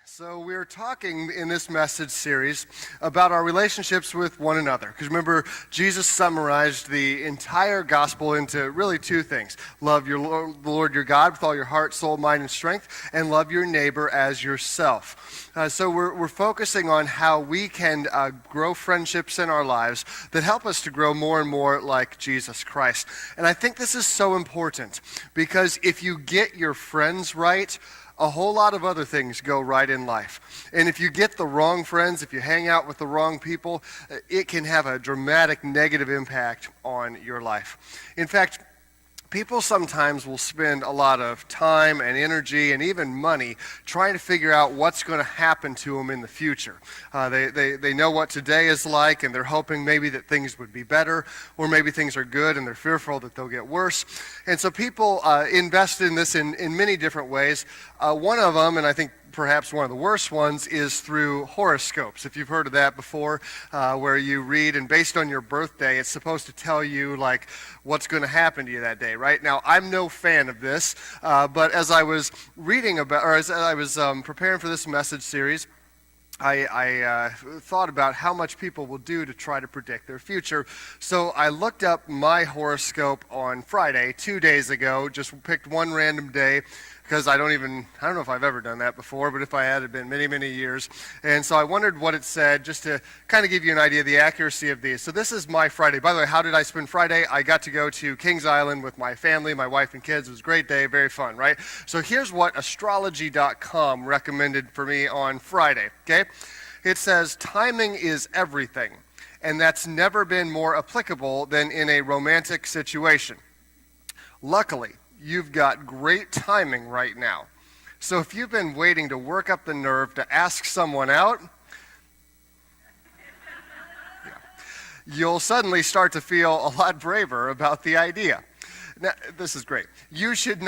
So we're talking in this message series about our relationships with one another. Because remember, Jesus summarized the entire gospel into really two things. Love the Lord your God with all your heart, soul, mind, and strength, and love your neighbor as yourself. So we're focusing on how we can grow friendships in our lives that help us to grow more and more like Jesus Christ. And I think this is so important because if you get your friends right, a whole lot of other things go right in life. And if you get the wrong friends, if you hang out with the wrong people, it can have a dramatic negative impact on your life. In fact, people sometimes will spend a lot of time and energy and even money trying to figure out what's going to happen to them in the future. They know what today is like, and they're hoping maybe that things would be better, or maybe things are good and they're fearful that they'll get worse. And so people invest in this in many different ways. One of them, and I think perhaps one of the worst ones, is through horoscopes. If you've heard of that before, where you read, and based on your birthday, it's supposed to tell you like what's going to happen to you that day, right? Now, I'm no fan of this, but as I was reading about, or as I was preparing for this message series, I thought about how much people will do to try to predict their future. So I looked up my horoscope on Friday, 2 days ago, just picked one random day, because I don't know if I've ever done that before, but if I had, it'd been many, many years. And so I wondered what it said, just to kind of give you an idea of the accuracy of these. So this is my Friday. By the way, how did I spend Friday? I got to go to Kings Island with my family, my wife and kids. It was a great day, very fun, right? So here's what astrology.com recommended for me on Friday, okay? It says, timing is everything, and that's never been more applicable than in a romantic situation. Luckily, you've got great timing right now. So if you've been waiting to work up the nerve to ask someone out, you'll suddenly start to feel a lot braver about the idea. Now, this is great. You should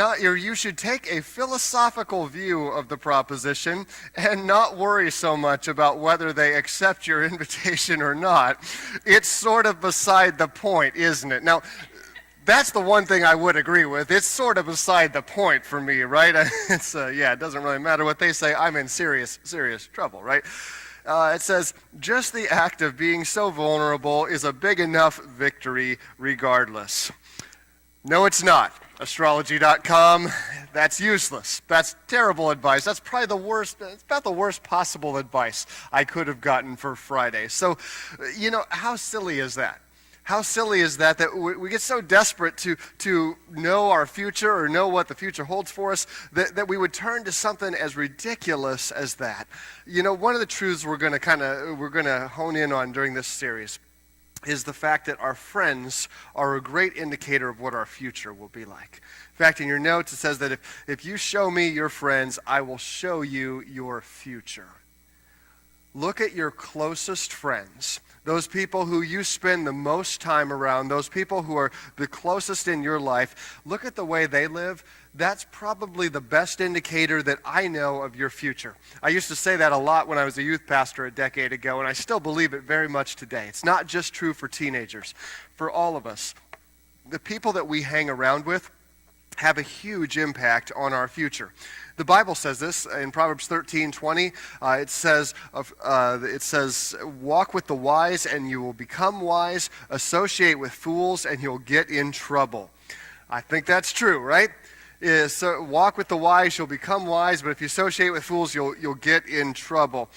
take a philosophical view of the proposition and not worry so much about whether they accept your invitation or not. It's sort of beside the point, isn't it? Now, that's the one thing I would agree with. It's sort of beside the point for me, right? It doesn't really matter what they say. I'm in serious trouble, right? It says, just the act of being so vulnerable is a big enough victory regardless. No, it's not. Astrology.com, that's useless. That's terrible advice. That's probably it's about the worst possible advice I could have gotten for Friday. So, how silly is that? How silly is that we get so desperate to know our future or know what the future holds for us that we would turn to something as ridiculous as that. One of the truths we're going to hone in on during this series is the fact that our friends are a great indicator of what our future will be like. In fact, in your notes it says that if you show me your friends, I will show you your future. Look at your closest friends, those people who you spend the most time around, those people who are the closest in your life. Look at the way they live. That's probably the best indicator that I know of your future. I used to say that a lot when I was a youth pastor a decade ago, and I still believe it very much today. It's not just true for teenagers, for all of us. The people that we hang around with have a huge impact on our future. The Bible says this in Proverbs 13:20. It says, walk with the wise and you will become wise. Associate with fools and you'll get in trouble. I think that's true, right? So walk with the wise, you'll become wise, but if you associate with fools, you'll get in trouble.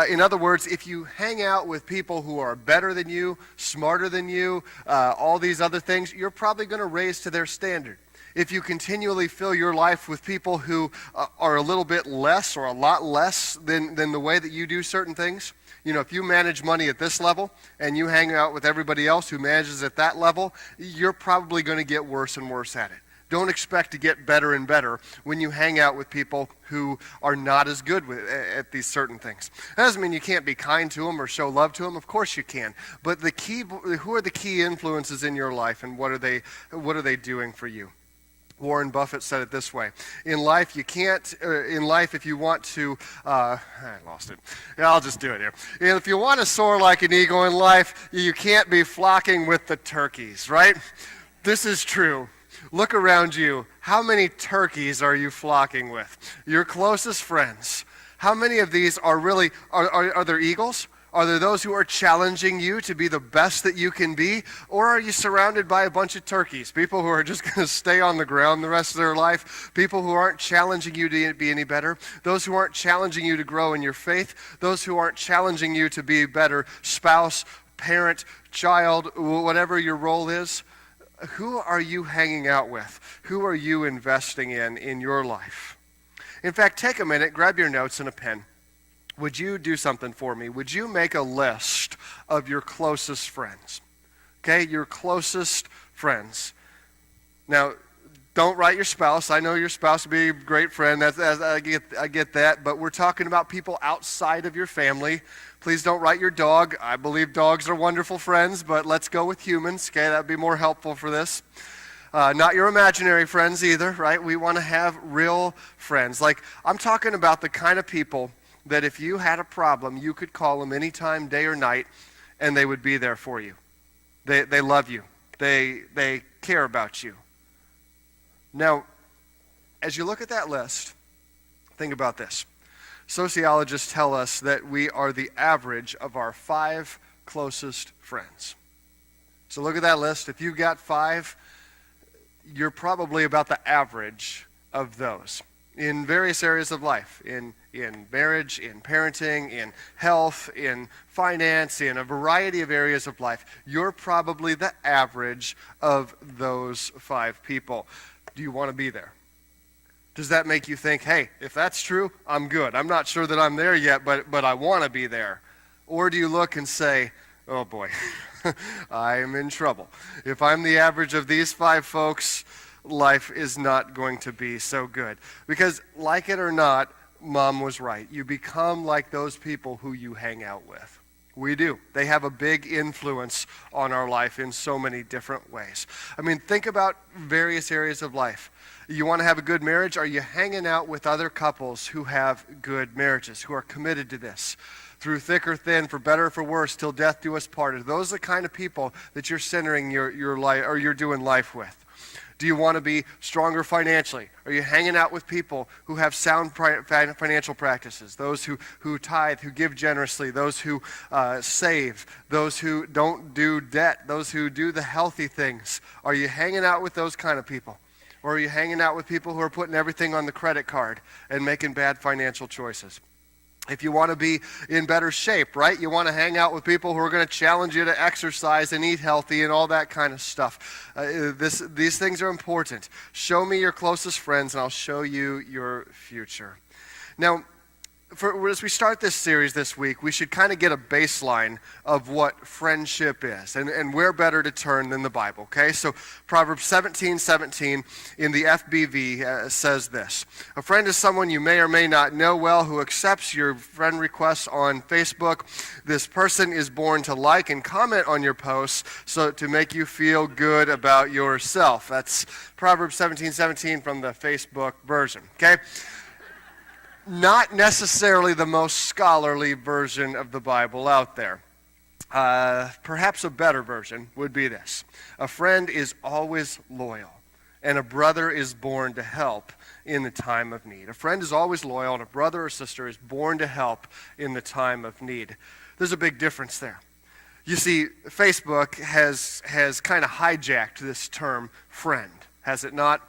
In other words, if you hang out with people who are better than you, smarter than you, all these other things, you're probably going to raise to their standard. If you continually fill your life with people who are a little bit less or a lot less than the way that you do certain things, if you manage money at this level and you hang out with everybody else who manages at that level, you're probably going to get worse and worse at it. Don't expect to get better and better when you hang out with people who are not as good at these certain things. That doesn't mean you can't be kind to them or show love to them. Of course you can. But who are the key influences in your life, and what are they doing for you? Warren Buffett said it this way: in life, if you want to, I lost it. Yeah, I'll just do it here. If you want to soar like an eagle in life, you can't be flocking with the turkeys, right? This is true. Look around you. How many turkeys are you flocking with? Your closest friends. How many of these are really, are there eagles? Are there those who are challenging you to be the best that you can be? Or are you surrounded by a bunch of turkeys, people who are just going to stay on the ground the rest of their life, people who aren't challenging you to be any better, those who aren't challenging you to grow in your faith, those who aren't challenging you to be a better spouse, parent, child, whatever your role is? Who are you hanging out with? Who are you investing in your life? In fact, take a minute, grab your notes and a pen. Would you do something for me? Would you make a list of your closest friends? Okay, your closest friends. Now, don't write your spouse. I know your spouse would be a great friend. I get that. But we're talking about people outside of your family. Please don't write your dog. I believe dogs are wonderful friends, but let's go with humans. Okay, that would be more helpful for this. Not your imaginary friends either, right? We want to have real friends. Like, I'm talking about the kind of people that if you had a problem, you could call them anytime, day or night, and they would be there for you. They love you. They care about you. Now, as you look at that list, think about this. Sociologists tell us that we are the average of our 5 closest friends. So look at that list. If you've got 5, you're probably about the average of those in various areas of life, in marriage, in parenting, in health, in finance, in a variety of areas of life. You're probably the average of those 5 people. Do you want to be there? Does that make you think, hey, if that's true, I'm good. I'm not sure that I'm there yet, but I want to be there. Or do you look and say, oh boy, I am in trouble. If I'm the average of these 5 folks, life is not going to be so good. Because like it or not, Mom was right. You become like those people who you hang out with. We do. They have a big influence on our life in so many different ways. I mean, think about various areas of life. You want to have a good marriage? Are you hanging out with other couples who have good marriages, who are committed to this? Through thick or thin, for better or for worse, till death do us part. Are those the kind of people that you're centering your life, or you're doing life with? Do you want to be stronger financially? Are you hanging out with people who have sound financial practices? Those who tithe, who give generously, those who save, those who don't do debt, those who do the healthy things. Are you hanging out with those kind of people? Or are you hanging out with people who are putting everything on the credit card and making bad financial choices? If you want to be in better shape, right? You want to hang out with people who are going to challenge you to exercise and eat healthy and all that kind of stuff. These things are important. Show me your closest friends and I'll show you your future. Now, as we start this series this week, we should kind of get a baseline of what friendship is, and where better to turn than the Bible, okay? So Proverbs 17:17 in the FBV says this: a friend is someone you may or may not know well who accepts your friend requests on Facebook. This person is born to like and comment on your posts so to make you feel good about yourself. That's Proverbs 17:17 from the Facebook version, okay? Not necessarily the most scholarly version of the Bible out there. Perhaps a better version would be this: a friend is always loyal, and a brother is born to help in the time of need. A friend is always loyal, and a brother or sister is born to help in the time of need. There's a big difference there. You see, Facebook has kind of hijacked this term friend, has it not?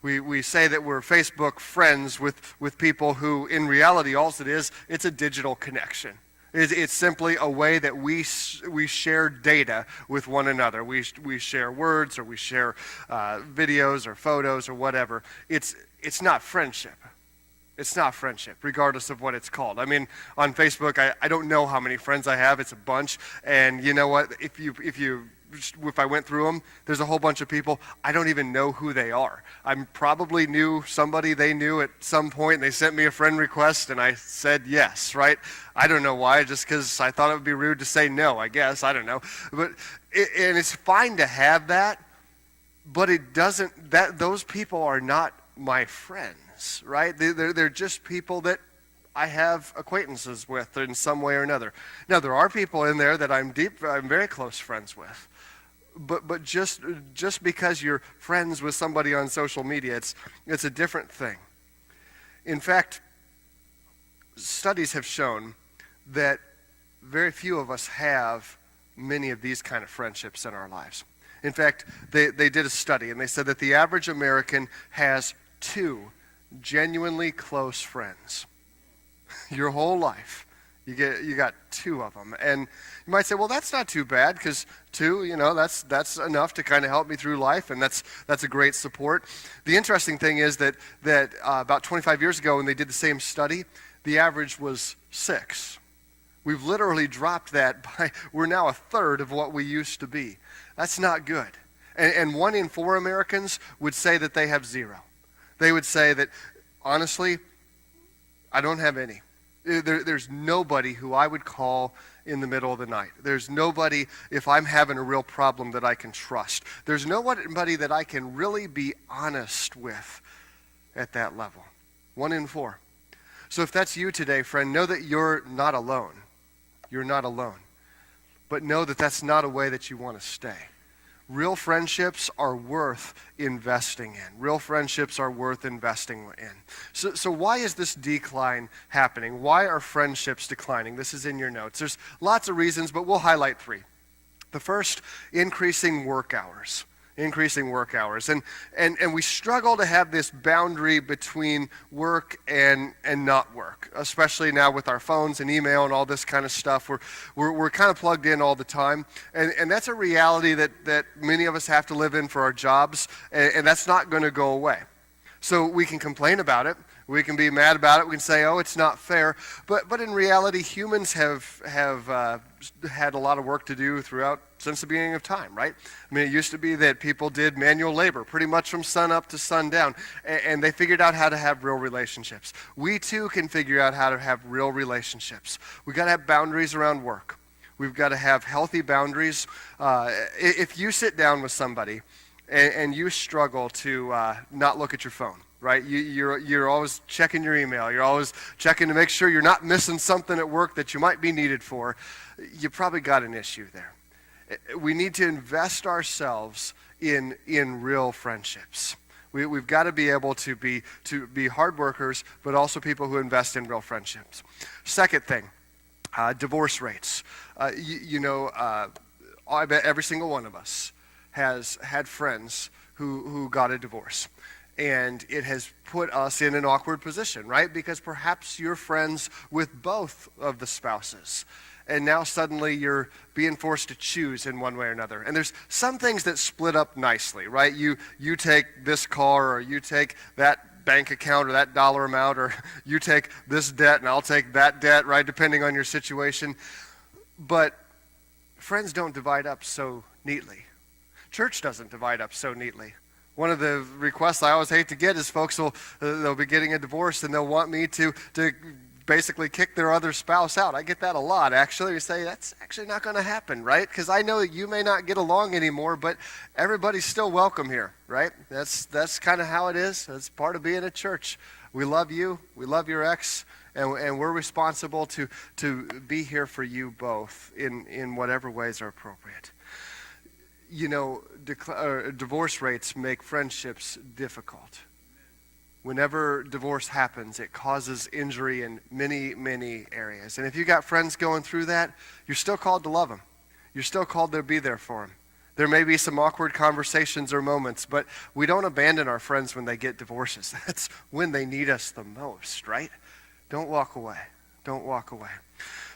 We say that we're Facebook friends with people who, in reality, all it is, it's a digital connection. It's simply a way that we share data with one another. We share words, or we share videos or photos or whatever. It's not friendship. It's not friendship, regardless of what it's called. I mean, on Facebook, I don't know how many friends I have. It's a bunch. And you know what? If I went through them, there's a whole bunch of people, I don't even know who they are. I probably knew somebody they knew at some point, and they sent me a friend request, and I said yes, right? I don't know why, just because I thought it would be rude to say no, I guess. I don't know. And it's fine to have that, but it doesn't, those people are not my friends, right? They're just people that I have acquaintances with in some way or another. Now, there are people in there that I'm very close friends with. But just because you're friends with somebody on social media, it's a different thing. In fact, studies have shown that very few of us have many of these kind of friendships in our lives. In fact, they did a study, and they said that the average American has 2 genuinely close friends. Your whole life, you got 2 of them. And you might say, well, that's not too bad, because 2, that's enough to kind of help me through life, and that's a great support. The interesting thing is that about 25 years ago, when they did the same study, the average was 6. We've literally dropped that we're now a third of what we used to be. That's not good. And 1 in 4 Americans would say that they have 0. They would say that, honestly, I don't have any. There's nobody who I would call in the middle of the night. There's nobody, if I'm having a real problem, that I can trust. There's nobody that I can really be honest with at that level. 1 in 4. So if that's you today, friend, know that you're not alone. You're not alone. But know that that's not a way that you want to stay. Real friendships are worth investing in. Real friendships are worth investing in. So why is this decline happening? Why are friendships declining? This is in your notes. There's lots of reasons, but we'll highlight 3. The first, increasing work hours. Increasing work hours. And we struggle to have this boundary between work and not work, especially now with our phones and email and all this kind of stuff. We're kind of plugged in all the time. And that's a reality that many of us have to live in for our jobs, and that's not going to go away. So we can complain about it. We can be mad about it. We can say, oh, it's not fair. But in reality, humans have had a lot of work to do since the beginning of time, right? I mean, it used to be that people did manual labor pretty much from sun up to sundown, and they figured out how to have real relationships. We too can figure out how to have real relationships. We've got to have boundaries around work. We've got to have healthy boundaries. If you sit down with somebody and you struggle to not look at your phone, right? You're always checking your email. You're always checking to make sure you're not missing something at work that you might be needed for. You probably got an issue there. We need to invest ourselves in real friendships. We've got to be able to be hard workers, but also people who invest in real friendships. Second thing, divorce rates. I bet every single one of us has had friends who got a divorce. And it has put us in an awkward position, right? Because perhaps you're friends with both of the spouses. And now suddenly you're being forced to choose in one way or another. And there's some things that split up nicely, right? You take this car, or you take that bank account or that dollar amount, or you take this debt and I'll take that debt, right? Depending on your situation. But friends don't divide up so neatly. Church doesn't divide up so neatly. One of the requests I always hate to get is folks they'll be getting a divorce and they'll want me to basically kick their other spouse out. I get that a lot, actually. We say, that's actually not going to happen, right? Because I know that you may not get along anymore, but everybody's still welcome here, right? That's kind of how it is. That's part of being a church. We love you. We love your ex. And we're responsible to be here for you both in whatever ways are appropriate. Divorce rates make friendships difficult. Whenever divorce happens, it causes injury in many, many areas. And if you got friends going through that, you're still called to love them. You're still called to be there for them. There may be some awkward conversations or moments, but we don't abandon our friends when they get divorces. That's when they need us the most, right? Don't walk away. Don't walk away.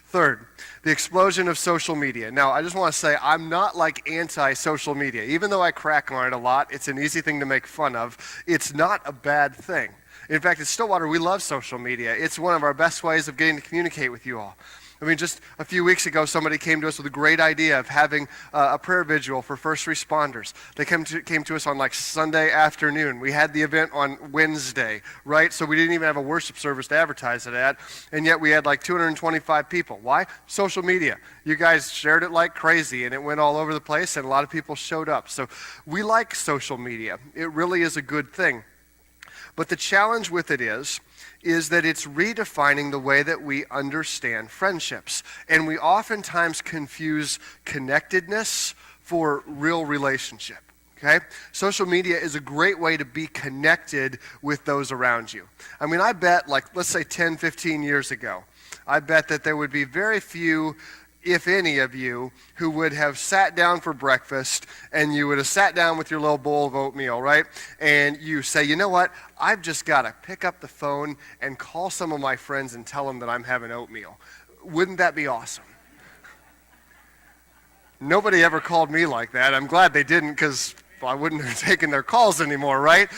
Third, the explosion of social media. Now, I just want to say I'm not like anti-social media. Even though I crack on it a lot, it's an easy thing to make fun of. It's not a bad thing. In fact, at Stillwater, we love social media. It's one of our best ways of getting to communicate with you all. I mean, just a few weeks ago, somebody came to us with a great idea of having a prayer vigil for first responders. They came to us on like Sunday afternoon. We had the event on Wednesday, right? So we didn't even have a worship service to advertise it at, and yet we had like 225 people. Why? Social media. You guys shared it like crazy, and it went all over the place, and a lot of people showed up. So we like social media. It really is a good thing. But the challenge with it is that it's redefining the way that we understand friendships. And we oftentimes confuse connectedness for real relationship. Okay? Social media is a great way to be connected with those around you. I mean, I bet, like, let's say 10, 15 years ago, I bet that there would be very few, if any of you, who would have sat down for breakfast and you would have sat down with your little bowl of oatmeal, right? And you say, you know what? I've just got to pick up the phone and call some of my friends and tell them that I'm having oatmeal. Wouldn't that be awesome? Nobody ever called me like that. I'm glad they didn't, because I wouldn't have taken their calls anymore, right?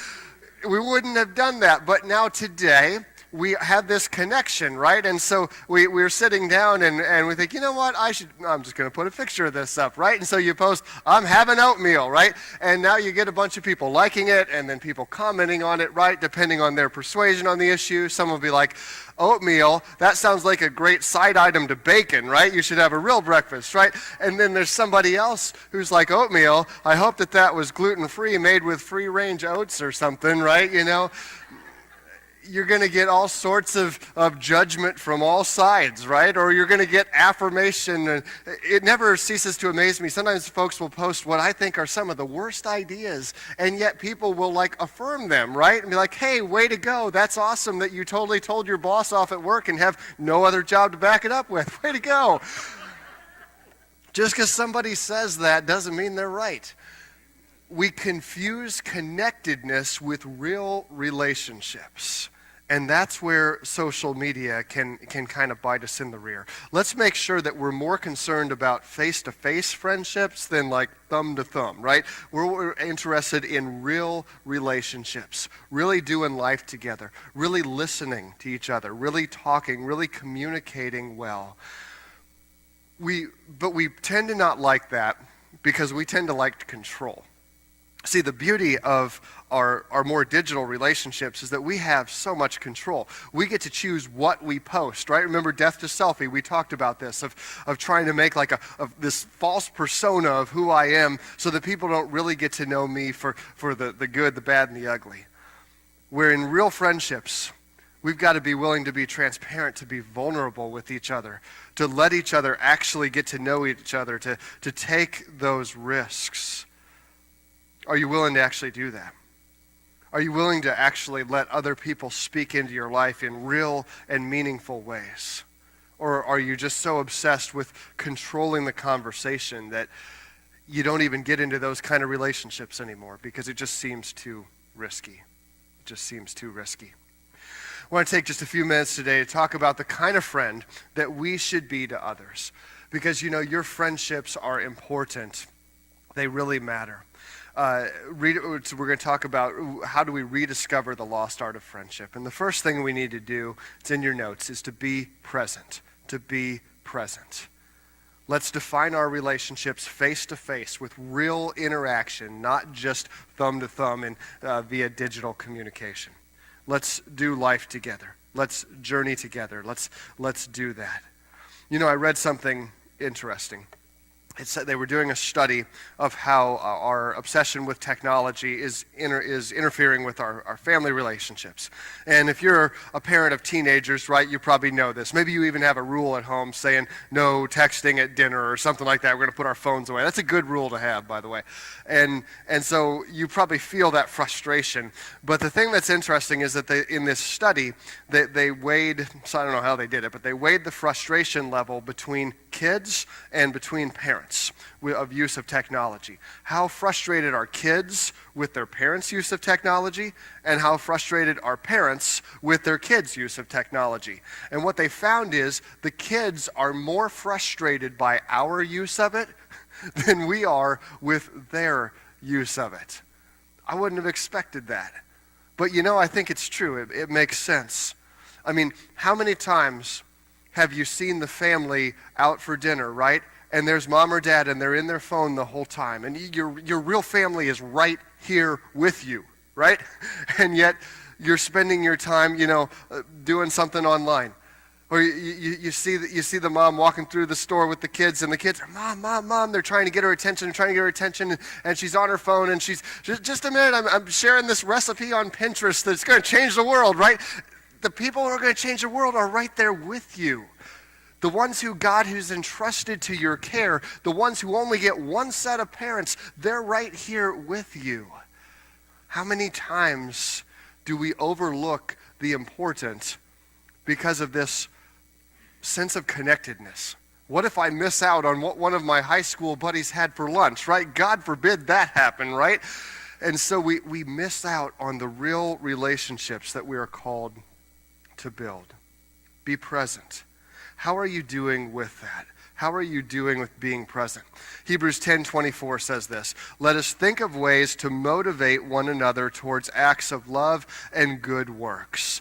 We wouldn't have done that. But now today, we have this connection, right? And so we're sitting down and we think, you know what, I'm just going to put a picture of this up, right? And so you post, I'm having oatmeal, right? And now you get a bunch of people liking it and then people commenting on it, right? Depending on their persuasion on the issue. Some will be like, oatmeal, that sounds like a great side item to bacon, right? You should have a real breakfast, right? And then there's somebody else who's like, oatmeal, I hope that was gluten-free, made with free-range oats or something, right? You know, you're going to get all sorts of judgment from all sides, right? Or you're going to get affirmation. It never ceases to amaze me. Sometimes folks will post what I think are some of the worst ideas, and yet people will like affirm them, right? And be like, hey, way to go. That's awesome that you totally told your boss off at work and have no other job to back it up with. Way to go. Just because somebody says that doesn't mean they're right. We confuse connectedness with real relationships. And that's where social media can kind of bite us in the rear. Let's make sure that we're more concerned about face-to-face friendships than like thumb-to-thumb, right? We're interested in real relationships, really doing life together, really listening to each other, really talking, really communicating well. But we tend to not like that because we tend to like control. See, the beauty of our more digital relationships is that we have so much control. We get to choose what we post, right? Remember Death to Selfie? We talked about this, of trying to make like this false persona of who I am so that people don't really get to know me for the good, the bad, and the ugly. Where in real friendships, we've got to be willing to be transparent, to be vulnerable with each other, to let each other actually get to know each other, to take those risks. Are you willing to actually do that? Are you willing to actually let other people speak into your life in real and meaningful ways? Or are you just so obsessed with controlling the conversation that you don't even get into those kind of relationships anymore because it just seems too risky? It just seems too risky. I want to take just a few minutes today to talk about the kind of friend that we should be to others. Because, you know, your friendships are important. They really matter. We're going to talk about how do we rediscover the lost art of friendship. And the first thing we need to do, it's in your notes, is to be present. To be present. Let's define our relationships face to face with real interaction, not just thumb to thumb and via digital communication. Let's do life together. Let's journey together. Let's do that. You know, I read something interesting. It said they were doing a study of how our obsession with technology is interfering with our family relationships. And if you're a parent of teenagers, right, you probably know this. Maybe you even have a rule at home saying no texting at dinner or something like that. We're going to put our phones away. That's a good rule to have, by the way. And so you probably feel that frustration. But the thing that's interesting is that in this study, they weighed, so I don't know how they did it, but they weighed the frustration level between kids and between parents of use of technology. How frustrated are kids with their parents' use of technology, and how frustrated are parents with their kids' use of technology. And what they found is the kids are more frustrated by our use of it than we are with their use of it. I wouldn't have expected that. But you know, I think it's true. It makes sense. I mean, how many times have you seen the family out for dinner, right? And there's mom or dad, and they're in their phone the whole time. And your real family is right here with you, right? And yet you're spending your time, doing something online. Or you see the mom walking through the store with the kids, and the kids are, Mom, they're trying to get her attention, and she's on her phone, and she's, just a minute, I'm sharing this recipe on Pinterest that's going to change the world, right? The people who are going to change the world are right there with you. The ones who God who's entrusted to your care, the ones who only get one set of parents, they're right here with you. How many times do we overlook the important because of this sense of connectedness? What if I miss out on what one of my high school buddies had for lunch, right? God forbid that happen, right? And so we miss out on the real relationships that we are called to build. Be present. How are you doing with that? How are you doing with being present? Hebrews 10:24 says this, "Let us think of ways to motivate one another towards acts of love and good works.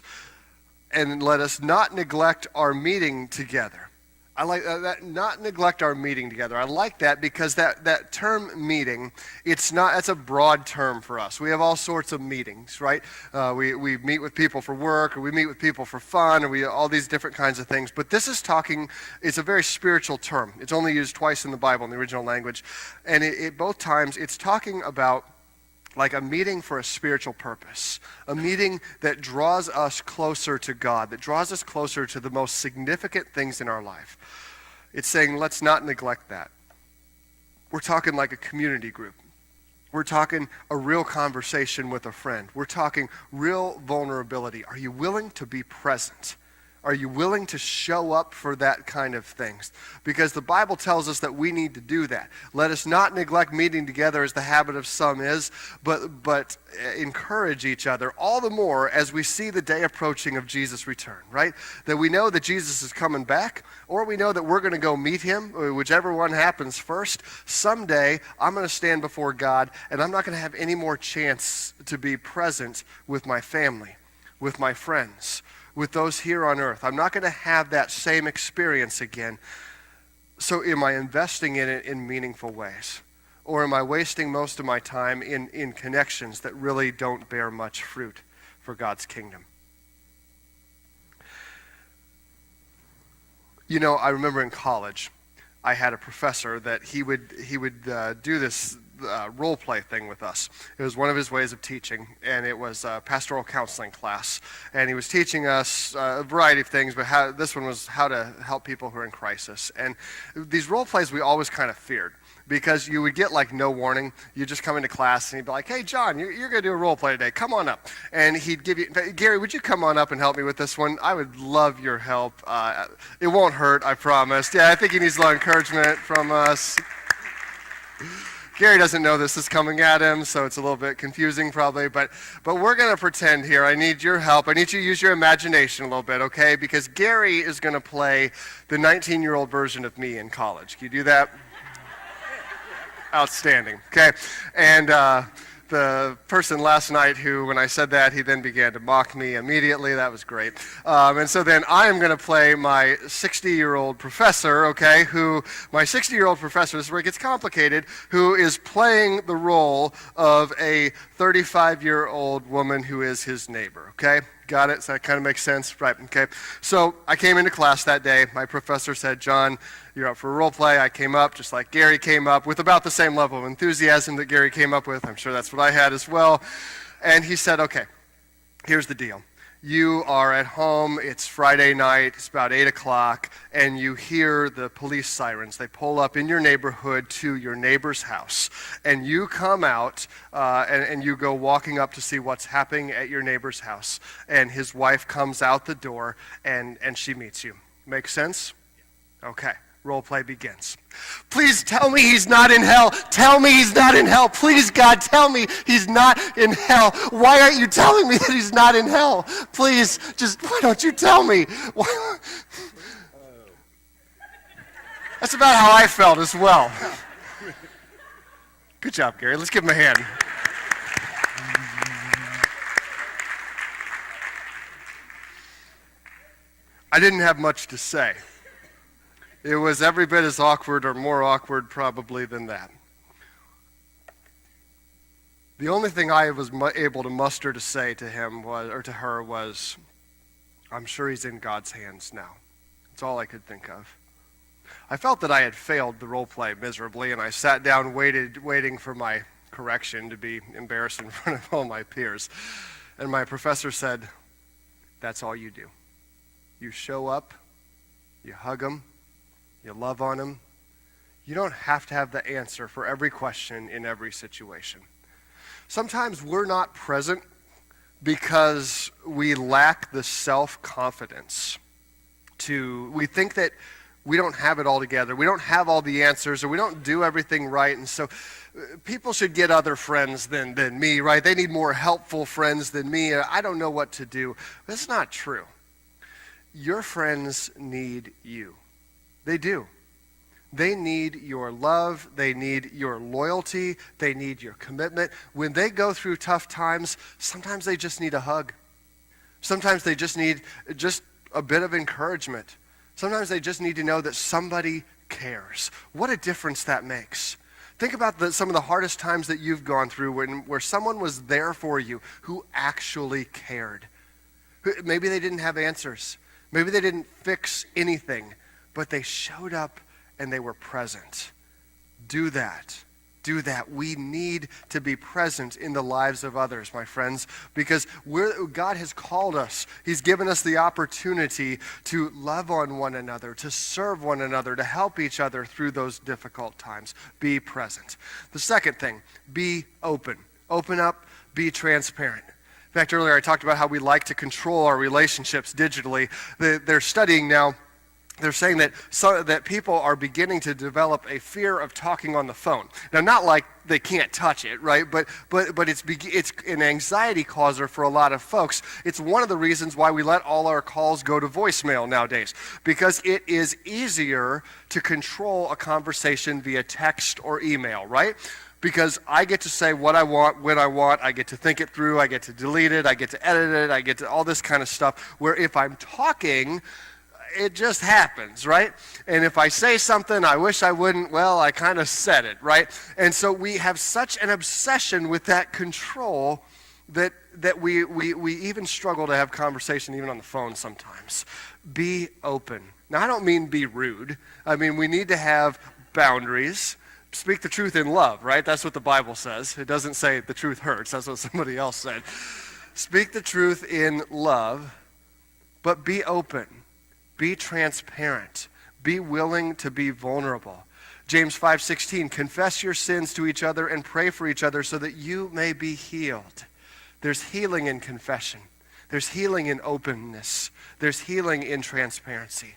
And let us not neglect our meeting together." I like that, not neglect our meeting together. I like that because that term meeting, that's a broad term for us. We have all sorts of meetings, right? We meet with people for work, or we meet with people for fun, or all these different kinds of things. But this is it's a very spiritual term. It's only used twice in the Bible in the original language. And both times it's talking about like a meeting for a spiritual purpose, a meeting that draws us closer to God, that draws us closer to the most significant things in our life. It's saying, let's not neglect that. We're talking like a community group. We're talking a real conversation with a friend. We're talking real vulnerability. Are you willing to be present? Are you willing to show up for that kind of things? Because the Bible tells us that we need to do that. Let us not neglect meeting together as the habit of some is, but encourage each other all the more as we see the day approaching of Jesus' return, right? That we know that Jesus is coming back, or we know that we're going to go meet him, whichever one happens first. Someday, I'm going to stand before God, and I'm not going to have any more chance to be present with my family, with my friends, with those here on earth. I'm not going to have that same experience again. So am I investing in it in meaningful ways? Or am I wasting most of my time in connections that really don't bear much fruit for God's kingdom? You know, I remember in college, I had a professor that he would do this role play thing with us. It was one of his ways of teaching, and it was a pastoral counseling class. And he was teaching us a variety of things, but this one was how to help people who are in crisis. And these role plays we always kind of feared, because you would get like no warning. You just come into class and he'd be like, "Hey, John, you're going to do a role play today. Come on up." And he'd give you, "Gary, would you come on up and help me with this one? I would love your help. It won't hurt, I promise." Yeah, I think he needs a lot of encouragement from us. Gary doesn't know this is coming at him, so it's a little bit confusing probably, but we're going to pretend here. I need your help. I need you to use your imagination a little bit, okay? Because Gary is going to play the 19-year-old version of me in college. Can you do that? Outstanding, okay? And the person last night who, when I said that, he then began to mock me immediately. That was great. And so then I am going to play my 60-year-old professor, okay, my 60-year-old professor, this is where it gets complicated, who is playing the role of a 35-year-old woman who is his neighbor, okay? Got it? So that kind of makes sense? Right, okay. So I came into class that day. My professor said, "John, you're up for a role play." I came up just like Gary came up, with about the same level of enthusiasm that Gary came up with. I'm sure that's what I had as well. And he said, "Okay, here's the deal. You are at home, it's Friday night, it's about 8 o'clock, and you hear the police sirens. They pull up in your neighborhood to your neighbor's house. And you come out and you go walking up to see what's happening at your neighbor's house. And his wife comes out the door and she meets you. Make sense? Okay. Role play begins. Please tell me he's not in hell. Tell me he's not in hell. Please, God, tell me he's not in hell. Why aren't you telling me that he's not in hell? Please, why don't you tell me? Why? That's about how I felt as well. Good job, Gary. Let's give him a hand. I didn't have much to say. It was every bit as awkward, or more awkward probably, than that. The only thing I was able to muster to say to him to her was, "I'm sure he's in God's hands now." That's all I could think of. I felt that I had failed the role play miserably, and I sat down waiting for my correction to be embarrassed in front of all my peers. And my professor said, "That's all you do. You show up, you hug them, you love on them. You don't have to have the answer for every question in every situation. Sometimes we're not present because we lack the self-confidence we think that we don't have it all together. We don't have all the answers, or we don't do everything right. And so people should get other friends than me, right? They need more helpful friends than me. I don't know what to do. That's not true. Your friends need you. They do. They need your love. They need your loyalty. They need your commitment. When they go through tough times, sometimes they just need a hug. Sometimes they just need a bit of encouragement. Sometimes they just need to know that somebody cares. What a difference that makes. Think about some of the hardest times that you've gone through where someone was there for you who actually cared. Maybe they didn't have answers. Maybe they didn't fix anything, but they showed up and they were present. Do that. Do that. We need to be present in the lives of others, my friends, because God has called us. He's given us the opportunity to love on one another, to serve one another, to help each other through those difficult times. Be present. The second thing, be open. Open up, be transparent. In fact, earlier I talked about how we like to control our relationships digitally. They're studying now. They're saying that people are beginning to develop a fear of talking on the phone. Now, not like they can't touch it, right? But it's an anxiety causer for a lot of folks. It's one of the reasons why we let all our calls go to voicemail nowadays, because it is easier to control a conversation via text or email, right? Because I get to say what I want, when I want, I get to think it through, I get to delete it, I get to edit it, I get to all this kind of stuff, where if I'm talking, it just happens, right? And if I say something I wish I wouldn't, well, I kind of said it, right? And so we have such an obsession with that control that we even struggle to have conversation even on the phone sometimes. Be open. Now, I don't mean be rude. I mean, we need to have boundaries. Speak the truth in love, right? That's what the Bible says. It doesn't say the truth hurts. That's what somebody else said. Speak the truth in love, but be open. Be transparent. Be willing to be vulnerable. James 5:16, confess your sins to each other and pray for each other so that you may be healed. There's healing in confession. There's healing in openness. There's healing in transparency.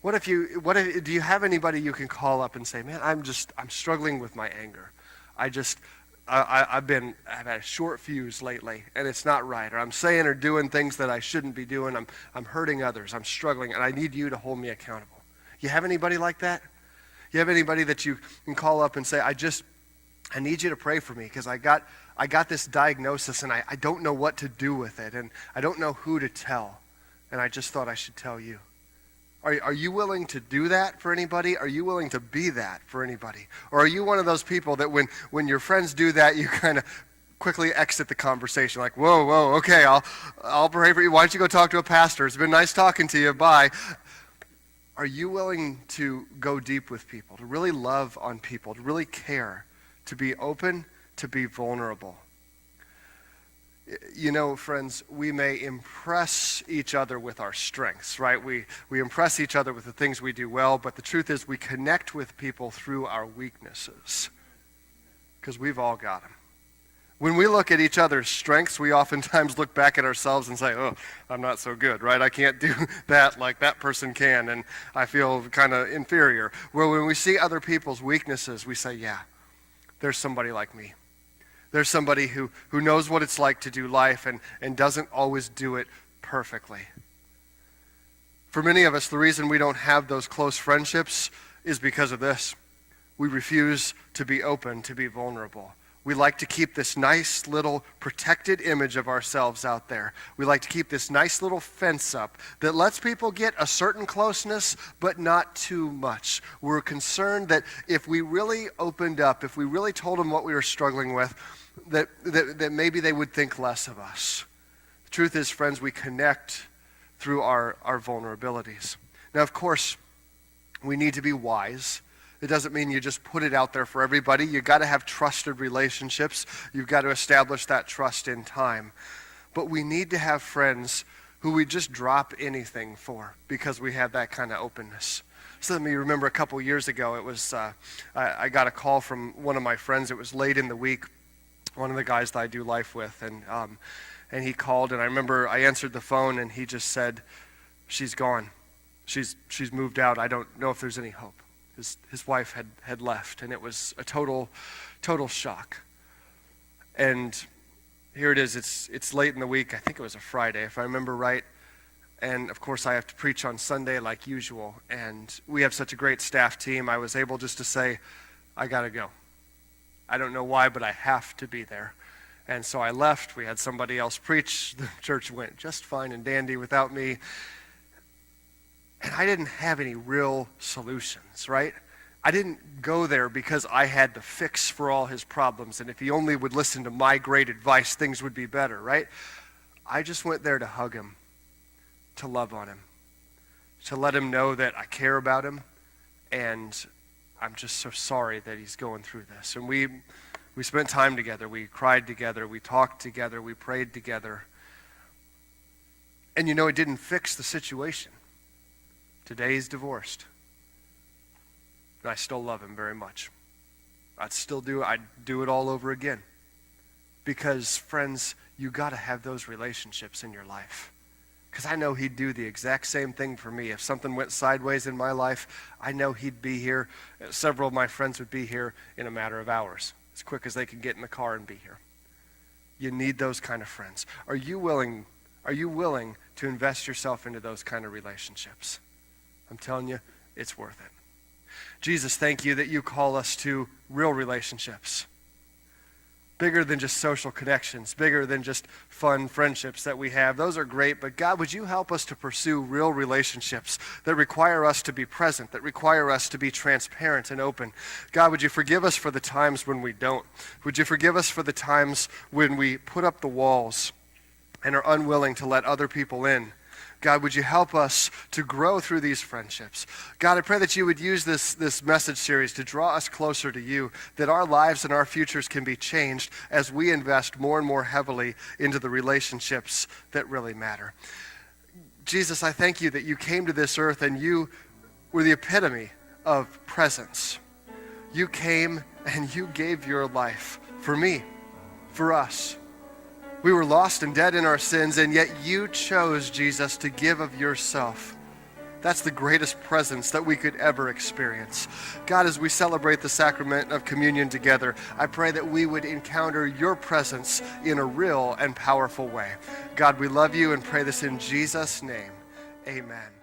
Do you have anybody you can call up and say, man, I'm struggling with my anger. I've had a short fuse lately, and it's not right. Or I'm saying or doing things that I shouldn't be doing. I'm hurting others. I'm struggling, and I need you to hold me accountable. You have anybody like that? You have anybody that you can call up and say, I need you to pray for me because I got this diagnosis, and I don't know what to do with it, and I don't know who to tell, and I just thought I should tell you. Are you willing to do that for anybody? Are you willing to be that for anybody? Or are you one of those people that when your friends do that, you kind of quickly exit the conversation like, whoa, okay, I'll pray for you. Why don't you go talk to a pastor? It's been nice talking to you. Bye. Are you willing to go deep with people, to really love on people, to really care, to be open, to be vulnerable? You know, friends, we may impress each other with our strengths, right? We impress each other with the things we do well, but the truth is we connect with people through our weaknesses because we've all got them. When we look at each other's strengths, we oftentimes look back at ourselves and say, oh, I'm not so good, right? I can't do that like that person can, and I feel kind of inferior. Where when we see other people's weaknesses, we say, yeah, there's somebody like me. There's somebody who knows what it's like to do life and doesn't always do it perfectly. For many of us, the reason we don't have those close friendships is because of this. We refuse to be open, to be vulnerable. We like to keep this nice little protected image of ourselves out there. We like to keep this nice little fence up that lets people get a certain closeness, but not too much. We're concerned that if we really opened up, if we really told them what we were struggling with, that maybe they would think less of us. The truth is, friends, we connect through our vulnerabilities. Now, of course, we need to be wise. It doesn't mean you just put it out there for everybody. You've got to have trusted relationships. You've got to establish that trust in time. But we need to have friends who we just drop anything for because we have that kind of openness. So let me remember a couple years ago, it was I got a call from one of my friends. It was late in the week, one of the guys that I do life with, and he called, and I remember I answered the phone, and he just said, "She's gone. She's moved out. I don't know if there's any hope." His wife had left, and it was a total shock. And here it is. It's late in the week. I think it was a Friday, if I remember right. And of course, I have to preach on Sunday like usual. And we have such a great staff team. I was able just to say, "I got to go. I don't know why, but I have to be there." And so I left. We had somebody else preach. The church went just fine and dandy without me. And I didn't have any real solutions, right? I didn't go there because I had the fix for all his problems. And if he only would listen to my great advice, things would be better, right? I just went there to hug him, to love on him, to let him know that I care about him. And I'm just so sorry that he's going through this. And we spent time together. We cried together. We talked together. We prayed together. And you know, it didn't fix the situation. Today he's divorced. And I still love him very much. I'd do it all over again. Because, friends, you got to have those relationships in your life. Because I know he'd do the exact same thing for me. If something went sideways in my life, I know he'd be here. Several of my friends would be here in a matter of hours, as quick as they could get in the car and be here. You need those kind of friends. Are you willing to invest yourself into those kind of relationships? I'm telling you, it's worth it. Jesus, thank you that you call us to real relationships. Bigger than just social connections, bigger than just fun friendships that we have. Those are great, but God, would you help us to pursue real relationships that require us to be present, that require us to be transparent and open. God, would you forgive us for the times when we don't? Would you forgive us for the times when we put up the walls and are unwilling to let other people in? God, would you help us to grow through these friendships? God, I pray that you would use this message series to draw us closer to you, that our lives and our futures can be changed as we invest more and more heavily into the relationships that really matter. Jesus, I thank you that you came to this earth and you were the epitome of presence. You came and you gave your life for me, for us. We were lost and dead in our sins, and yet you chose, Jesus, to give of yourself. That's the greatest presence that we could ever experience. God, as we celebrate the sacrament of communion together, I pray that we would encounter your presence in a real and powerful way. God, we love you and pray this in Jesus' name. Amen.